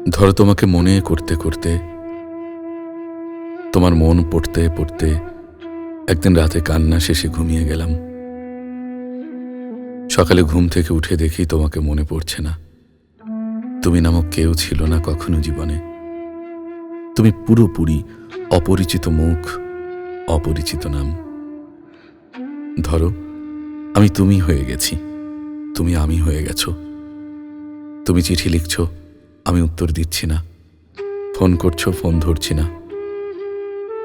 ধরো তোমাকে মনে করতে করতে, তোমার মন পড়তে পড়তে একদিন রাতে কান্না শেষে ঘুমিয়ে গেলাম। সকালে ঘুম থেকে উঠে দেখি তোমাকে মনে পড়ছে না। তুমি নামক কেউ ছিল না কখনো জীবনে। তুমি পুরোপুরি অপরিচিত মুখ, অপরিচিত নাম। ধরো আমি তুমি হয়ে গেছি, তুমি আমি হয়ে গেছো। তুমি চিঠি লিখছো, আমি উত্তর দিচ্ছি না। ফোন করছো, ফোন ধরছি না।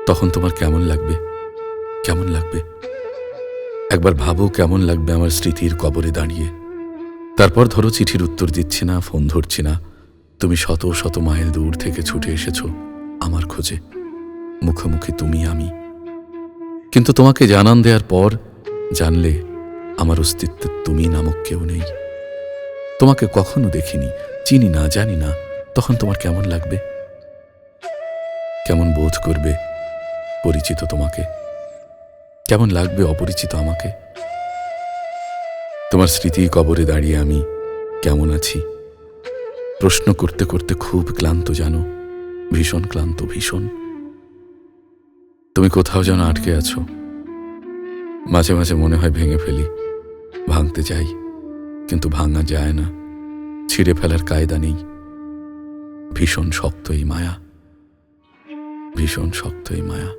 তখন তোমার কেমন লাগবে? কেমন লাগবে একবার ভাবো, কেমন লাগবে আমার স্মৃতির কবরে দাঁড়িয়ে। তারপর ধরো চিঠির উত্তর দিচ্ছি না, ফোন ধরছি না। তুমি শত শত মাইল দূর থেকে ছুটে এসেছো আমার খোঁজে, মুখোমুখি তুমি আমি। কিন্তু তোমাকে জানান দেওয়ার পর জানলে আমার অস্তিত্বে তুমি নামক কেউ নেই। তোমাকে কখনো দেখিনি, চিনি না, জানি না। তখন তোমার কেমন লাগবে? কেমন বোধ করবে পরিচিত তোমাকে? কেমন লাগবে অপরিচিত আমাকে? তোমার স্মৃতি কবরে দাঁড়িয়ে আমি কেমন আছি প্রশ্ন করতে করতে খুব ক্লান্ত, জানো, ভীষণ ক্লান্ত, ভীষণ। তুমি কোথাও যেন আটকে আছো। মাঝে মাঝে মনে হয় ভেঙে ফেলি, ভাঙতে চাই, কিন্তু ভাঙা যায় না। ছিঁড়ে ফেলার কায়দা নেই। ভীষণ শক্ত এই মায়া, ভীষণ শক্ত এই মায়া।